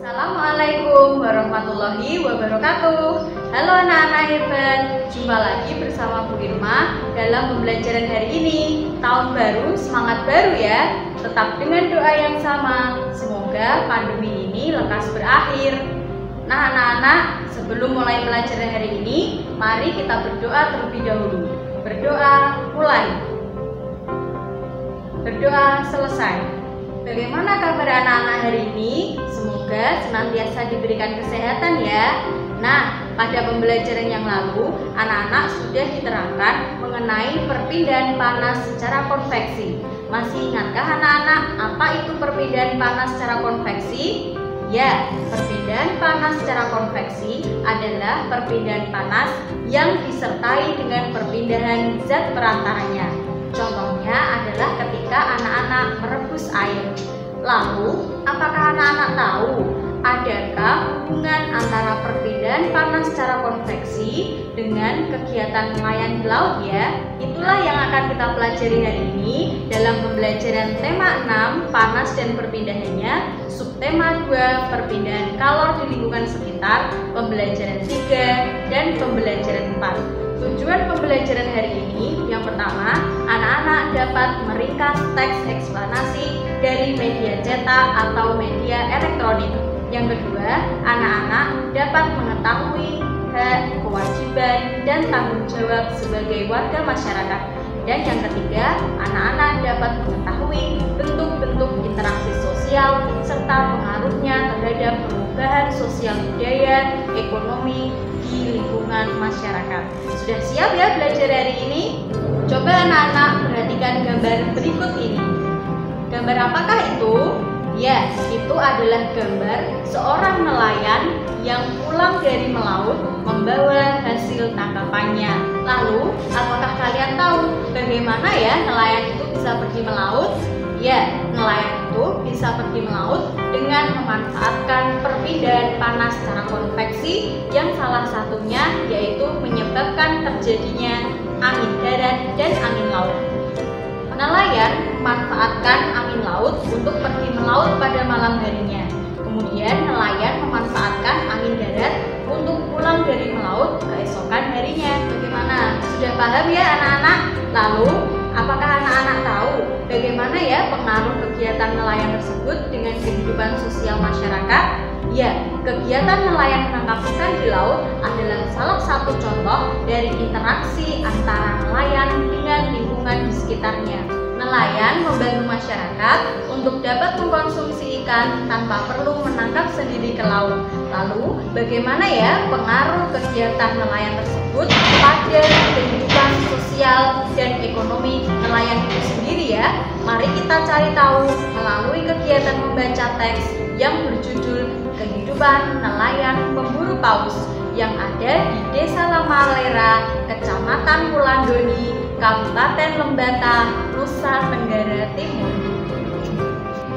Assalamualaikum warahmatullahi wabarakatuh. Halo anak-anak hebat, jumpa lagi bersama Bu Irma dalam pembelajaran hari ini. Tahun baru, semangat baru ya. Tetap dengan doa yang sama, semoga pandemi ini lekas berakhir. Nah anak-anak, sebelum mulai pelajaran hari ini, mari kita berdoa terlebih dahulu. Berdoa mulai. Berdoa selesai. Bagaimana kabar anak-anak hari ini? Semoga senantiasa diberikan kesehatan ya. Nah, pada pembelajaran yang lalu, anak-anak sudah diterangkan mengenai perpindahan panas secara konveksi. Masih ingatkah anak-anak apa itu perpindahan panas secara konveksi? Ya, perpindahan panas secara konveksi adalah perpindahan panas yang disertai dengan perpindahan zat perantaranya. Contohnya adalah ketika anak-anak merebus air. Lalu, apakah anak-anak tahu adakah hubungan antara perpindahan panas secara konveksi dengan kegiatan nelayan di laut ya? Itulah yang akan kita pelajari hari ini dalam pembelajaran tema 6, panas dan perpindahannya, subtema 2, perpindahan kalor di lingkungan sekitar, pembelajaran 3, dan pembelajaran 4. Tujuan pembelajaran hari ini, yang pertama, anak-anak dapat meringkas teks eksplanasi dari media cetak atau media elektronik. Yang kedua, anak-anak dapat mengetahui hak, kewajiban, dan tanggung jawab sebagai warga masyarakat. Dan yang ketiga, anak-anak dapat mengetahui bentuk-bentuk interaksi sosial serta pengaruhnya terhadap perubahan sosial budaya, ekonomi di lingkungan masyarakat. Sudah siap ya belajar hari ini? Coba anak-anak perhatikan gambar berikut ini. Gambar apakah itu? Ya, itu adalah gambar seorang nelayan yang pulang dari melaut membawa hasil tangkapannya. Lalu, apakah kalian tahu bagaimana ya nelayan itu bisa pergi melaut? Ya, nelayan itu bisa pergi melaut dengan memanfaatkan perpindahan panas secara konveksi yang salah satunya yaitu menyebabkan terjadinya angin darat dan angin laut. Nelayan memanfaatkan angin laut untuk pergi melaut pada malam harinya. Kemudian nelayan memanfaatkan angin darat untuk pulang dari melaut keesokan harinya. Bagaimana? Sudah paham ya anak-anak? Lalu, apakah anak-anak tahu bagaimana ya pengaruh kegiatan nelayan tersebut dengan kehidupan sosial masyarakat? Ya, kegiatan nelayan menangkap ikan di laut adalah salah satu contoh dari interaksi antara nelayan dengan lingkungan di sekitarnya. Nelayan membantu masyarakat untuk dapat mengkonsumsi ikan tanpa perlu menangkap sendiri ke laut. Lalu, bagaimana ya pengaruh kegiatan nelayan tersebut pada kehidupan sosial dan ekonomi nelayan itu sendiri ya? Mari kita cari tahu melalui kegiatan membaca teks yang berjudul Kehidupan Nelayan Pemburu Paus yang ada di Desa Lamalera, Kecamatan Wulandoni, Kabupaten Lembata, Nusa Tenggara Timur.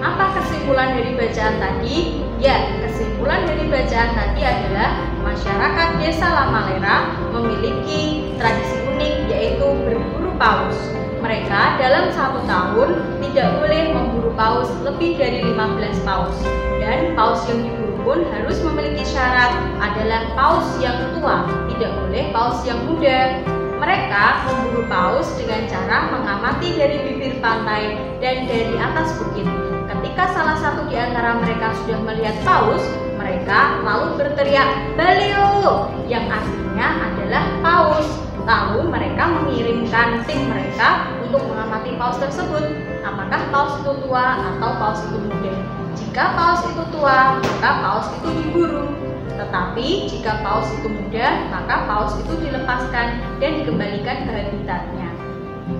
Apa kesimpulan dari bacaan tadi? Ya, kesimpulan dari bacaan tadi adalah masyarakat Desa Lamalera memiliki tradisi unik yaitu berburu paus. Mereka dalam 1 tahun tidak boleh memburu paus lebih dari 15 paus. Dan paus yang diburu pun harus memiliki syarat adalah paus yang tua, tidak boleh paus yang muda. Mereka memburu paus dengan cara mengamati dari bibir pantai dan dari atas bukit. Ketika salah satu di antara mereka sudah melihat paus, mereka lalu berteriak "Baleo!" yang artinya adalah paus. Lalu mereka mengirimkan tim mereka untuk mengamati paus tersebut. Apakah paus itu tua atau paus itu muda? Jika paus itu tua, maka paus itu diburu. Tetapi jika paus itu muda, maka paus itu dilepaskan dan dikembalikan ke habitatnya.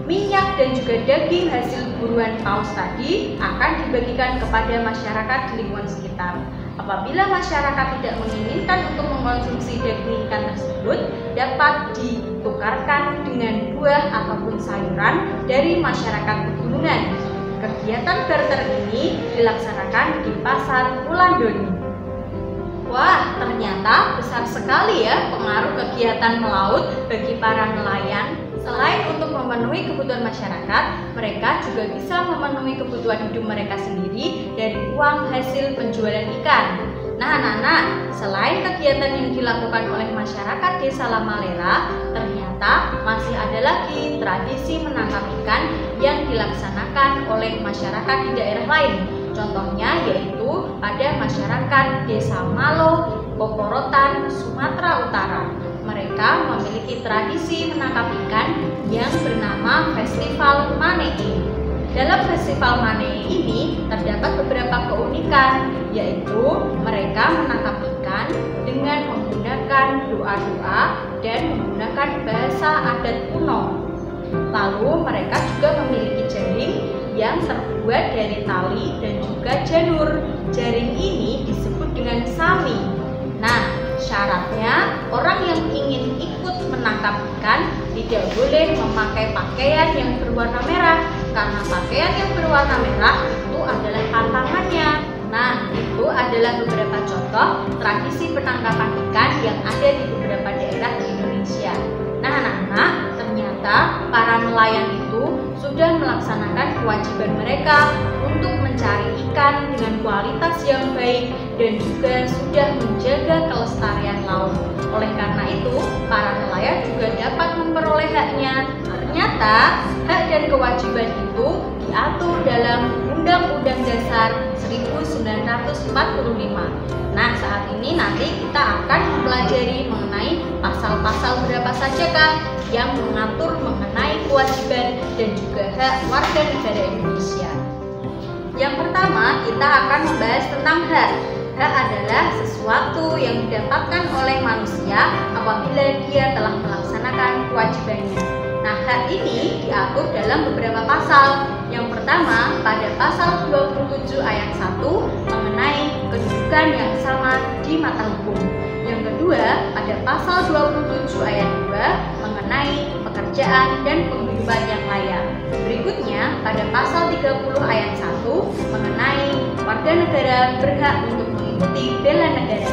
Minyak dan juga daging hasil buruan paus tadi akan dibagikan kepada masyarakat di lingkungan sekitar. Apabila masyarakat tidak menginginkan untuk mengkonsumsi daging ikan tersebut, dapat ditukarkan dengan buah ataupun sayuran dari masyarakat pegunungan. Kegiatan barter ini dilaksanakan di Pasar Wulandoni. Wah, ternyata besar sekali ya pengaruh kegiatan melaut bagi para nelayan. Selain untuk memenuhi kebutuhan masyarakat, mereka juga bisa memenuhi kebutuhan hidup mereka sendiri dari uang hasil penjualan ikan. Nah anak-anak, selain kegiatan yang dilakukan oleh masyarakat Desa Lamalela, ternyata masih ada lagi tradisi menangkap ikan yang dilaksanakan oleh masyarakat di daerah lain. Contohnya yaitu pada masyarakat Desa Malo, Kokorotan, Sumatera Utara. Mereka memiliki tradisi menangkap ikan yang bernama Festival Manei. Dalam festival Manei ini terdapat beberapa keunikan, yaitu mereka menangkap ikan dengan menggunakan doa-doa dan menggunakan bahasa adat kuno. Lalu mereka juga memiliki jaring yang terbuat dari tali dan juga janur. Jaring ini disebut dengan sami. Nah, syaratnya orang yang ingin ikut menangkap ikan tidak boleh memakai pakaian yang berwarna merah, karena pakaian yang berwarna merah itu adalah pantangannya. Nah, itu adalah beberapa contoh tradisi penangkapan ikan yang ada di beberapa daerah di Indonesia. Nah, anak-anak, ternyata para nelayan itu sudah melaksanakan kewajiban mereka untuk mencari ikan dengan kualitas yang baik dan juga sudah menjaga kelestarian laut. Oleh karena itu, para nelayan juga dapat memperoleh haknya. Ternyata, hak dan kewajiban itu diatur dalam Undang-Undang Dasar 1945. Nah, saat ini nanti kita akan mempelajari mengenai pasal-pasal berapa sajakah yang mengatur mengenai kewajiban dan juga hak warga negara Indonesia. Yang pertama, kita akan membahas tentang hak. Hak adalah sesuatu yang didapatkan oleh manusia apabila dia telah melaksanakan kewajibannya. Nah, hak ini diatur dalam beberapa pasal. Yang pertama, pada pasal 27 ayat 1 mengenai kedudukan yang sama di mata hukum. Yang kedua, pada pasal 27 ayat 2 mengenai pekerjaan dan penghidupan yang layak. Berikutnya, pada pasal 30 ayat 1 mengenai warga negara berhak untuk mengikuti bela negara.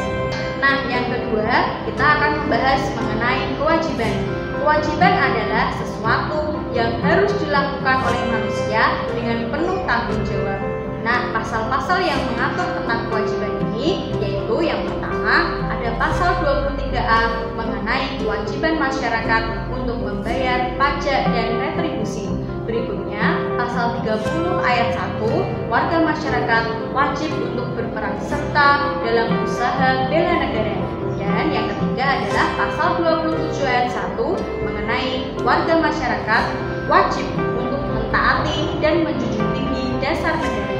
Nah, yang kedua, kita akan membahas mengenai kewajiban. Kewajiban adalah sesuatu yang harus dilakukan oleh manusia dengan penuh tanggung jawab. Nah, pasal-pasal yang mengatur tentang kewajiban ini yaitu yang pertama ada pasal 23A mengenai kewajiban masyarakat untuk membayar pajak dan retribusi. Berikutnya, pasal 30 ayat 1, warga masyarakat wajib untuk berperan serta dalam usaha bela negara. Dan yang ketiga adalah pasal 27 ayat 1 mengenai warga masyarakat wajib untuk mentaati dan menjunjung tinggi dasar negara.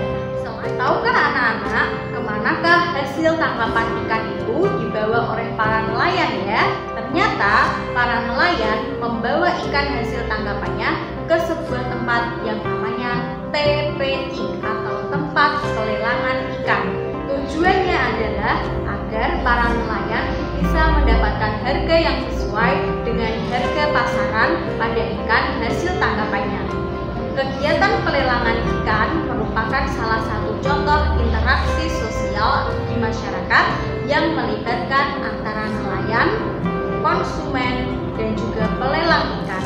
Tahukah anak-anak kemanakah hasil tangkapan ikan itu dibawa oleh para nelayan ya? Ternyata para nelayan membawa ikan hasil tangkapannya ke sebuah tempat yang namanya TPI atau tempat pelelangan ikan. Tujuannya adalah agar para nelayan bisa mendapatkan harga yang sesuai dengan harga pasaran pada ikan hasil tangkapannya. Kegiatan pelelangan ikan merupakan salah satu contoh interaksi sosial di masyarakat yang melibatkan antara nelayan, konsumen, dan juga pelelang ikan.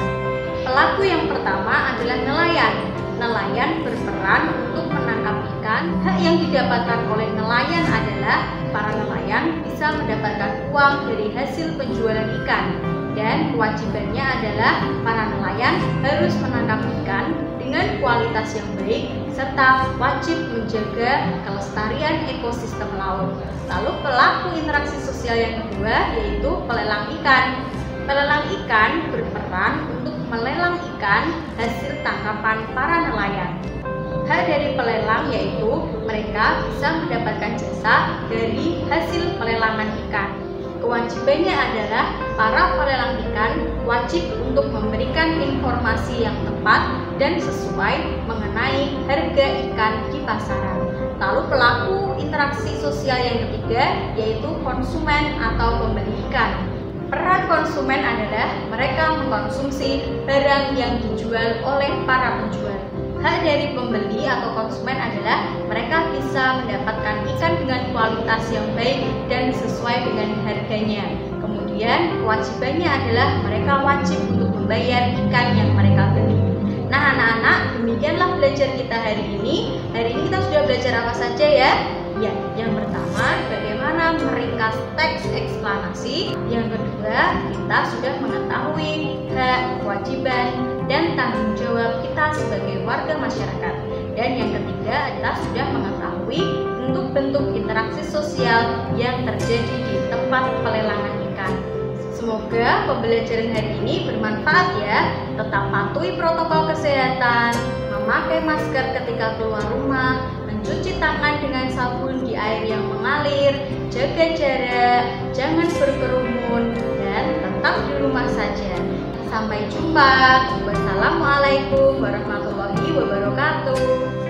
Pelaku yang pertama adalah nelayan. Nelayan berperan untuk menangkap ikan. Hak yang didapatkan oleh nelayan adalah para nelayan bisa mendapatkan uang dari hasil penjualan ikan. Dan kewajibannya adalah para nelayan harus menangkap ikan dengan kualitas yang baik serta wajib menjaga kelestarian ekosistem laut. Lalu pelaku interaksi sosial yang kedua yaitu pelelang ikan. Pelelang ikan berperan untuk melelang ikan hasil tangkapan para nelayan. Hak dari pelelang yaitu mereka bisa mendapatkan jasa dari hasil pelelangan ikan. Kewajibannya adalah para pelelang ikan wajib untuk memberikan informasi yang tepat dan sesuai mengenai harga ikan di pasaran. Lalu pelaku interaksi sosial yang ketiga yaitu konsumen atau pembeli ikan. Peran konsumen adalah mereka mengkonsumsi barang yang dijual oleh para penjual. Hak dari pembeli atau konsumen adalah mereka bisa mendapatkan ikan dengan kualitas yang baik dan sesuai dengan harganya. Kemudian kewajibannya adalah mereka wajib untuk membayar ikan yang mereka beli. Nah anak-anak, demikianlah belajar kita hari ini. Hari ini kita sudah belajar apa saja ya? Ya, yang pertama bagaimana meringkas teks eksplanasi. Yang kedua, kita sudah mengetahui hak, kewajiban, dan tanggung jawab kita sebagai warga masyarakat. Dan yang ketiga adalah sudah mengetahui bentuk-bentuk interaksi sosial yang terjadi di tempat pelelangan ikan. Semoga pembelajaran hari ini bermanfaat ya. Tetap patuhi protokol kesehatan, memakai masker ketika keluar rumah, mencuci tangan dengan sabun di air yang mengalir, jaga jarak, jangan berkerumun, dan tetap di rumah saja. Sampai jumpa. Wassalamualaikum warahmatullahi wabarakatuh.